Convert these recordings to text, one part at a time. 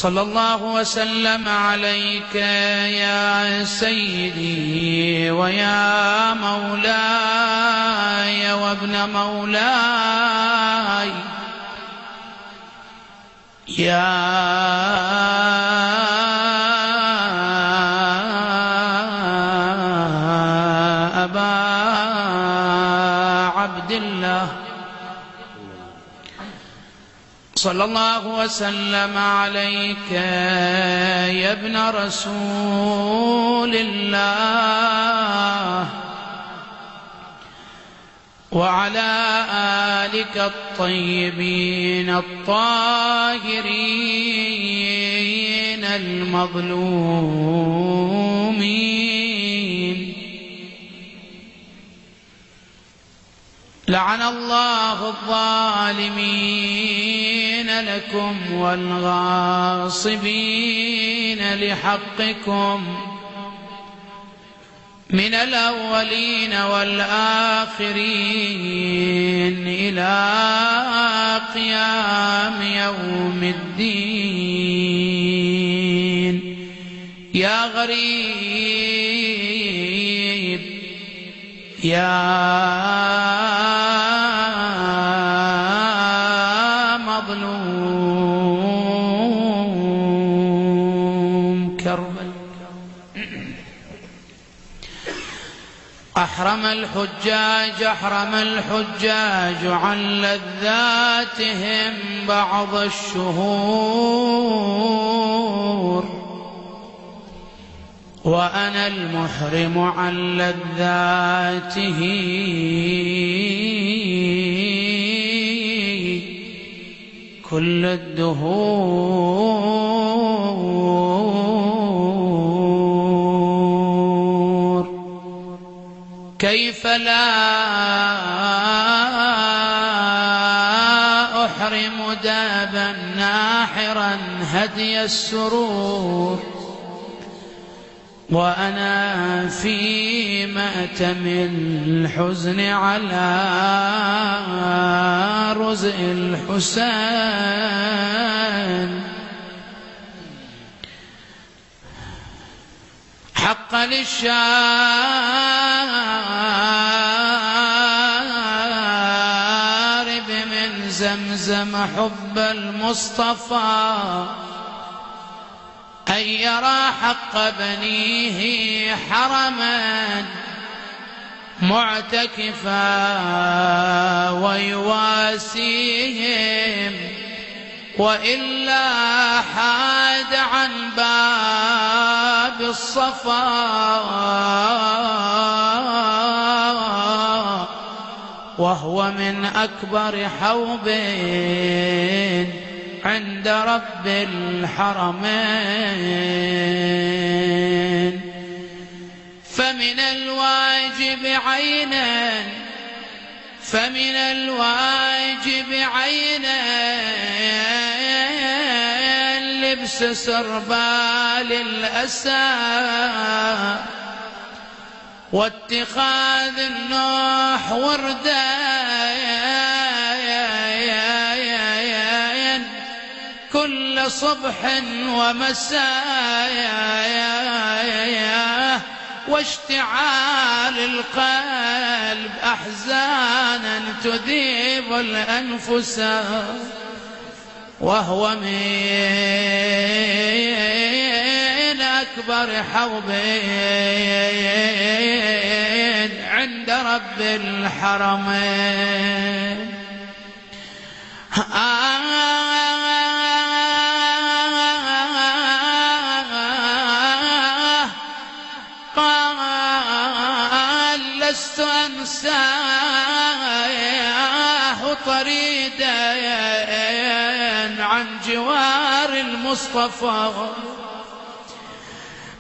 صلى الله وسلم عليك يا سيدي ويا مولاي وابن مولاي يا أبا عبد الله صلى الله وسلم عليك يا ابن رسول الله وعلى آلك الطيبين الطاهرين المظلومين. لعن الله الظالمين لكم والغاصبين لحقكم من الأولين والآخرين إلى قيام يوم الدين. يا غريب يا مظلوم كربل. أحرم الحجاج عن لذاتهم بعض الشهور، وأنا المحرم عن لذاته كل الدهور. كيف لا أحرم دابا ناحرا هدي السرور، وأنا في مأتم الحزن على رزء الحسين. حق للشارب من زمزم حب المصطفى أن يرى حق بنيه حرما معتكفا ويواسيهم، وإلا حاد عن باب الصفا وهو من أكبر حوب عند رب الحرمين. فمن الواجب عينا لبس سربال الأسى واتخاذ النوح وردا كل صبح ومساء، واشتعال القلب أحزانا تذيب الأنفس، وهو من أكبر حوب عند رب الحرمين. قال لست أنساه طريدا عن جوار المصطفى.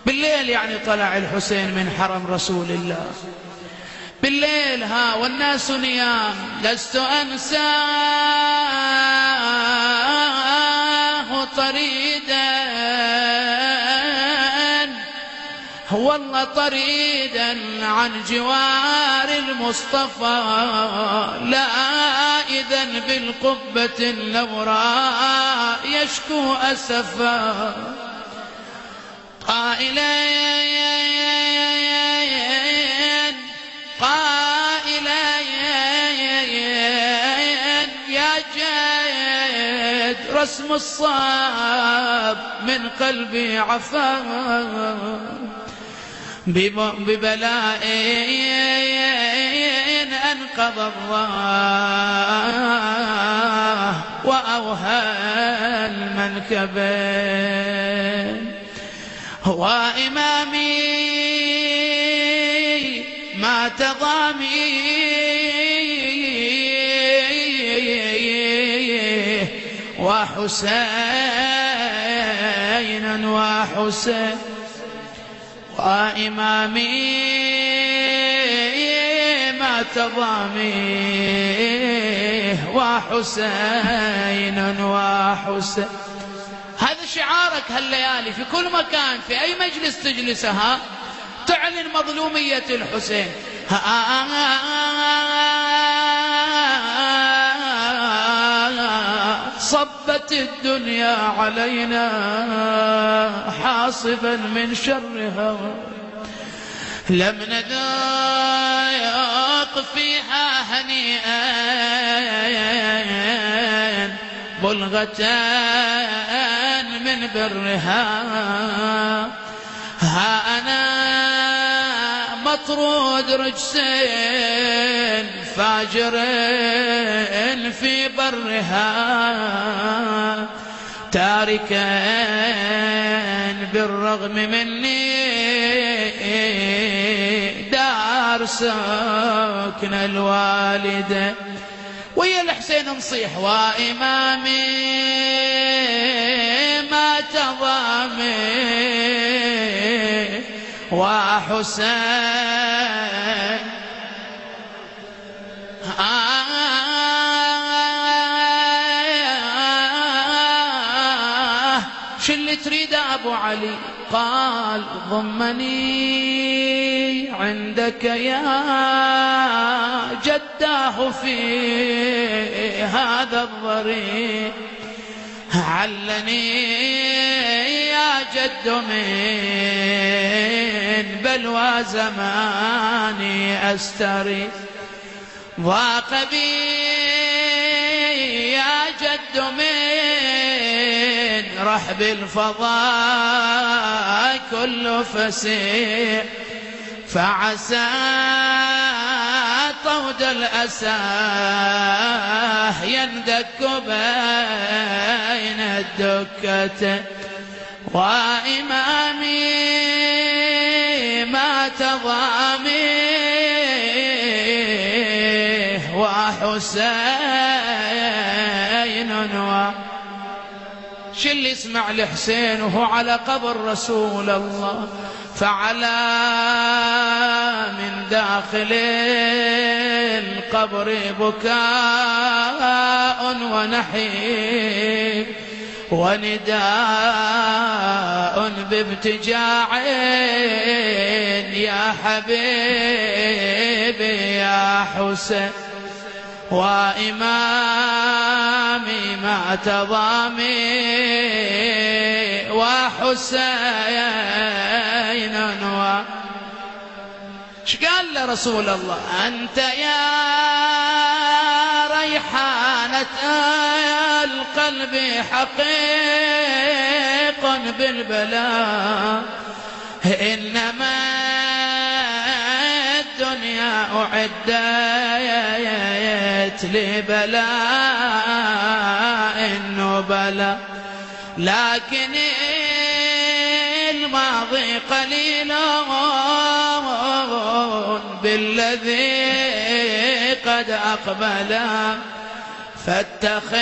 بالليل يعني طلع الحسين من حرم رسول الله بالليل والناس نيام. لست أنساه طريدا والله طريدا عن جوار المصطفى، لا إذن بالقبة النوراء يشكو أسفا. قائلين يا جيد رسم الصاب من قلبي عفا، ببلاء أنقذ الله وأوهى المنكبين. هو إمامي ما تضامي وحسين وحسين، وإمامي ما تضاميه وحسين وحسين. هذا شعارك هالليالي في كل مكان، في أي مجلس تجلسها تعلن مظلومية الحسين. صبت الدنيا علينا حاصبا من شرها، لم نذاق فيها هنيئا بلغة من برها. ها أنا مطرود رجسين فاجر في برها، تاركا بالرغم مني دار سكن الوالدة. ويا الحسين نصيح وإمامي ما تضامي وحسين. شو اللي تريد أبو علي؟ قال ضمني عندك يا جداه في هذا الضريح، علني يا جد من بلوى زماني أستري، ضاق بي يا جد من رحب الفضاء كل فسيح، فعسى طود الأسى يندك بين الدكة، وإمامي ما تضامي وحسين. شو اللي يسمع لحسين وهو على قبر رسول الله؟ فعلى من داخل القبر بكاء ونحيب ونداء بابتجاع يا حبيبي يا حسين، وإمامي ما تضامي وحسين. شقال لرسول الله؟ أنت يا ريحانة القلب حقيق بالبلاء، إنما الدنيا أعدت لبلاء النبلاء، لكن الماضي قليل بالذي قد أقبل، فاتخذ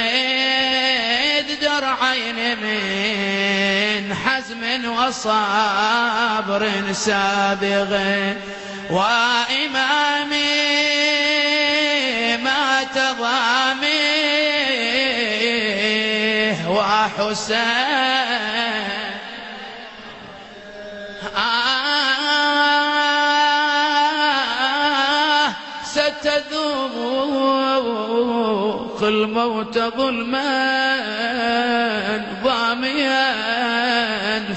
درعين من حزم وصبر سابغ، وإمامي ما تضامي وحسين. الموت ظلما ضاميا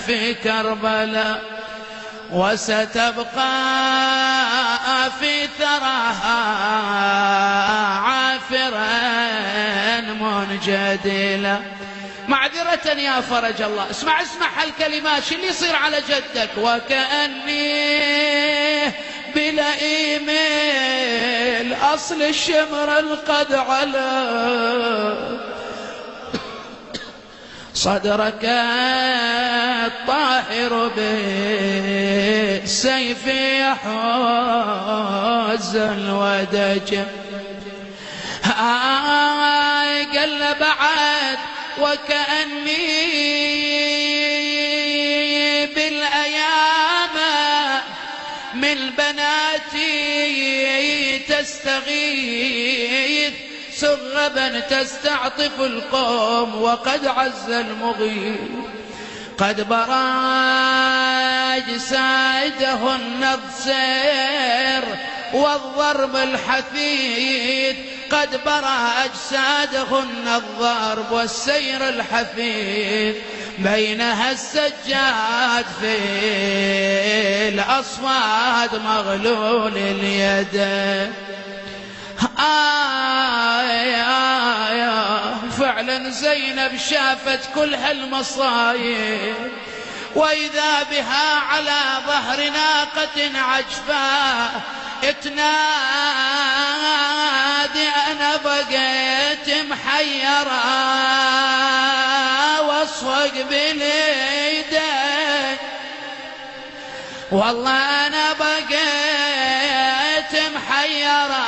في كربلاء، وستبقى في ثراها عافرا منجدلا. معذرة يا فرج الله، اسمع هالكلمات، شو اللي يصير على جدك؟ وكأني بلئيم الأصل الشمر القد على صدرك الطاهر بالسيف يحوز الودج. قال بعد وكأني بالأيام من بناتي تستغيث سربا تستعطف القوم، وقد عز المغيث قد براج سايدهن السير والضرب الحثيث، قد برى أجسادهن الضرب والسير الحثيث، بينها السجاد في الأصفاد مغلول اليد. فعلا زينب شافت كل هالمصايب، وإذا بها على ظهر ناقة عجفاء تنادي أنا بقيت محيرة واصفق باليدين، والله أنا بقيت محيرة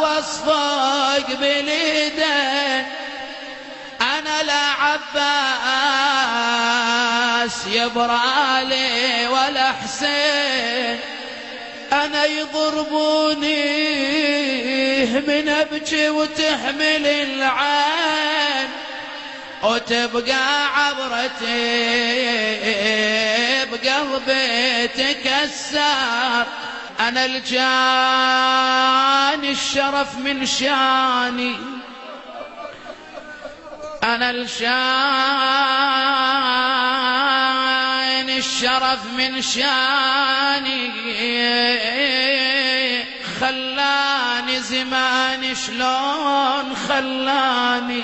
واصفق باليدين. أنا لا عباس يبرالي ولا حسين، أنا يضربوني من أبكي وتحمل العين، وتبقى عبرتي بقلبي تكسر. أنا الجاني الشرف من شاني، أنا الشان الشرف من شاني، خلاني زمان شلون خلاني.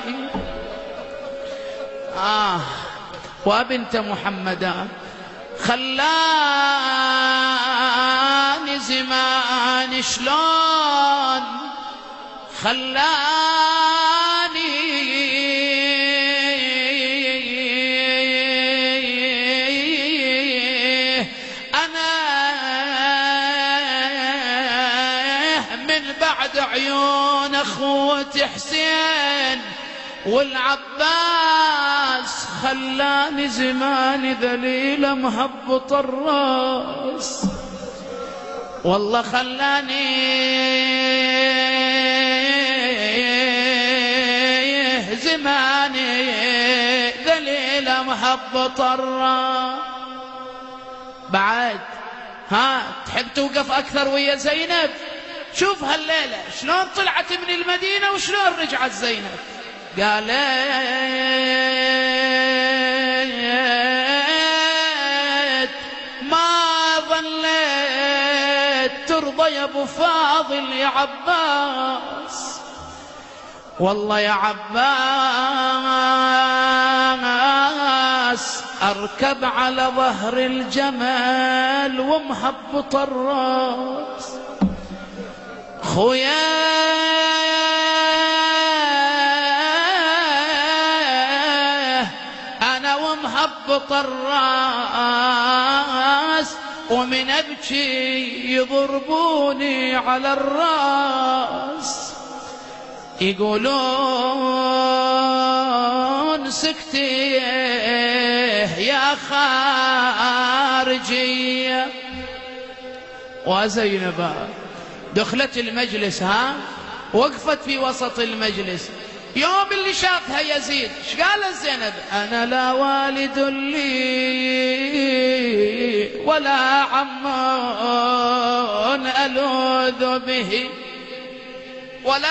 وبنت محمدا خلاني زمان شلون خلاني. أنا من بعد عيون أخوتي حسين والعباس خلاني زماني ذليل مهبط الراس، والله خلاني زماني ذليل مهبط الراس. بعد تحب توقف أكثر ويا زينب؟ شوف هالليلة شلون طلعت من المدينة وشلون رجعت زينب. قالت ما ظليت ترضى يا ابو فاضل يا عباس، والله يا عباس اركب على ظهر الجمل ومهبط الراس. خويا ومهبط الراس ومن أبكي يضربوني على الراس، يقولون سكتي يا خارجية. وزينب دخلت المجلس وقفت في وسط المجلس. يوم اللي شافها يزيد ايش قالت زينب؟ أنا لا والد لي ولا عم ألوذ به، ولا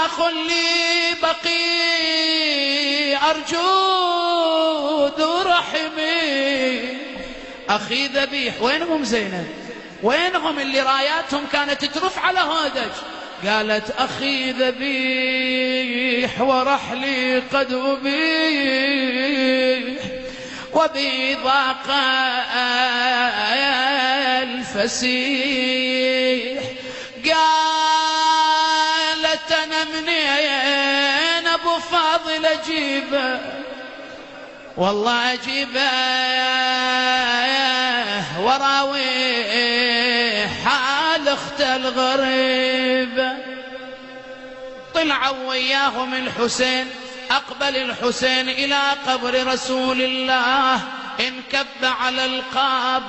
أخ لي بقي أرجو ذو رحمي. أخي ذبيح وينهم زينب؟ وينهم اللي راياتهم كانت ترف على هودج؟ قالت أخي ذبيح ورحلي قد أبيح وبي ضاق الفسيح. قالت أنا منين أبو فاضل أجيبه؟ والله أجيبه وراوي حال أخت الغريبة. طلعوا وياهم الحسين. أقبل الحسين إلى قبر رسول الله، انكب على القاب.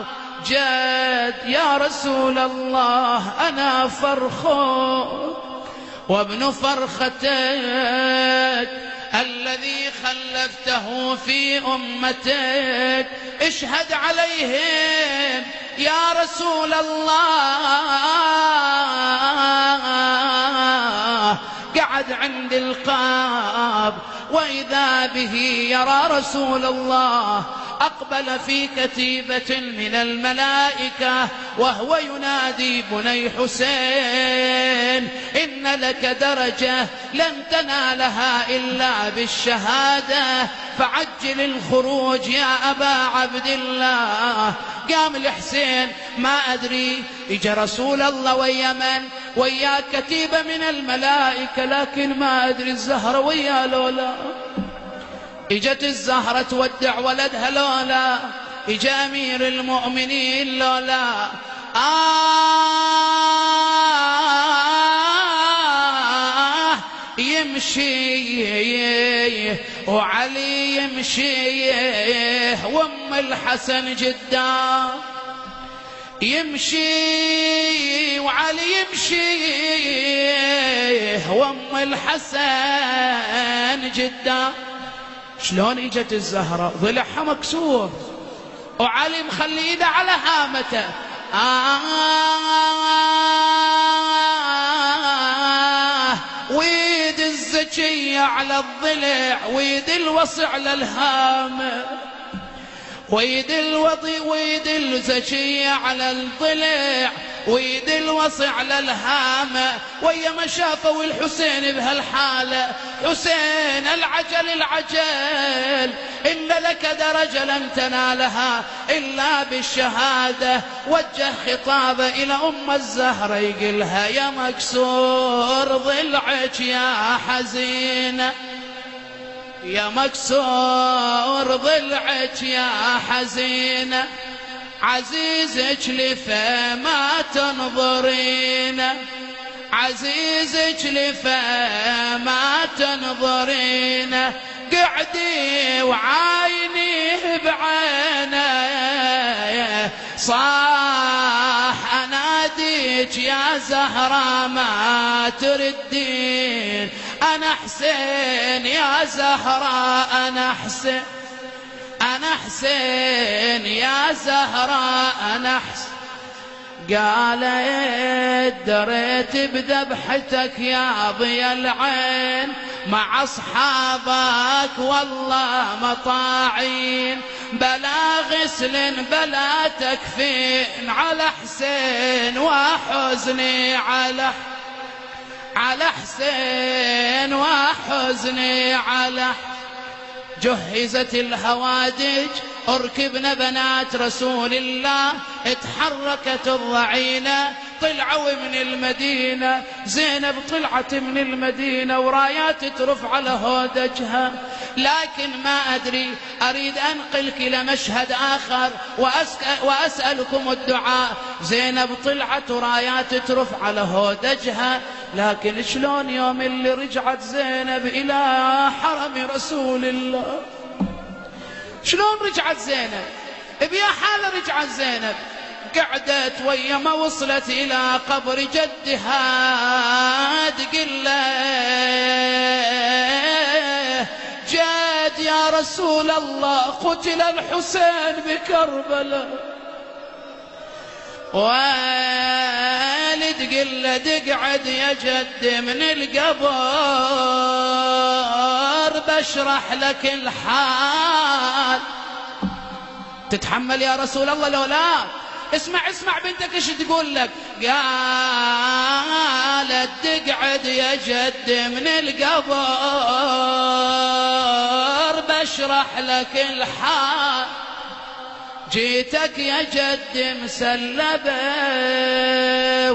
جاد يا رسول الله أنا فرخو وابن فرختك الذي خلفته في أمتك، اشهد عليهم يا رسول الله. قعد عند القاب وإذا به يرى رسول الله أقبل في كتيبة من الملائكة وهو ينادي بني حسين إن لك درجة لن تنالها إلا بالشهادة فعجل الخروج يا أبا عبد الله. قام الحسين ما أدري إجا رسول الله ويا من؟ ويا كتيبة من الملائكة، لكن ما أدري الزهرة ويا لولا. إجت الزهرة تودع ولدها لولا، إجا أمير المؤمنين لولا. يمشي وعلي يمشي وام الحسن جدا، يمشي وعلي يمشي وام الحسن جدا. شلون اجت الزهرة ضلعها مكسور وعلي مخلي ايده على هامته. ويد الزكية على الضلع ويد الوصي على الهامة، ويد الوضي ويد الزكية على الضلع ويد الوصي على الهامة. ويا ما شافوا الحسين بهالحالة حسين العجل العجل إن لك درجة لن تنالها إلا بالشهادة. وجه خطابه إلى أم الزهرة يقلها يا مكسور ضلعك يا حزينة، يا مكسور ضلعك يا حزينة، عزيزك لفا ما تنظرين، عزيزك لفا ما تنظرين. قعدي وعاينيه بعينيه صاح أناديك يا زهرة ما تردين. أنا حسين يا زهرة أنا حسين، أنا حسين يا زهرة أنا حسين. قالت دريت بذبحتك يا ضيا العين مع أصحابك والله مطاعين، بلا غسل بلا تكفين على حسين وحزني على حسين وحزني على. جهزت الهوادج اركبنا بنات رسول الله، اتحركت الضعينة طلعوا من المدينة. زينب طلعت من المدينة ورايات ترف على هودجها، لكن ما أدري أريد أنقلك إلى مشهد آخر وأسألكم الدعاء. زينب طلعت ورايات ترف على هودجها، لكن شلون يوم اللي رجعت زينب إلى حرم رسول الله؟ شلون رجعت زينب؟ بيا حالة رجعت زينب. قعدت ويا ما وصلت إلى قبر جدها تقول له جاد يا رسول الله قتل الحسين بكربلاء. والد قل تقعد يا جد من القبر بشرح لك الحال. تتحمل يا رسول الله لو لا؟ اسمع بنتك ايش تقول لك. قالت تقعد يا جد من القبر بشرح لك الحال. جيتك يا جد مسلبة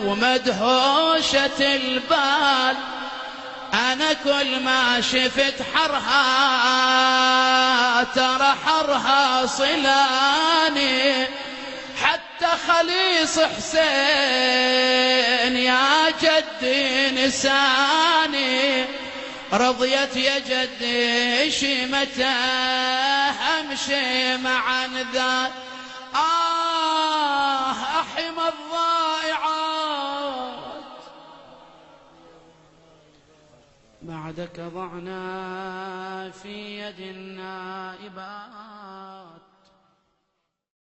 ومدهوشة البال، أنا كل ما شفت حرها ترى حرها صلاني، حتى خليص حسين يا جدي نساني. رضيت يا جدي شيمته امشي مع ذا احم الضائعات. بعدك ضعنا في يد النائبات.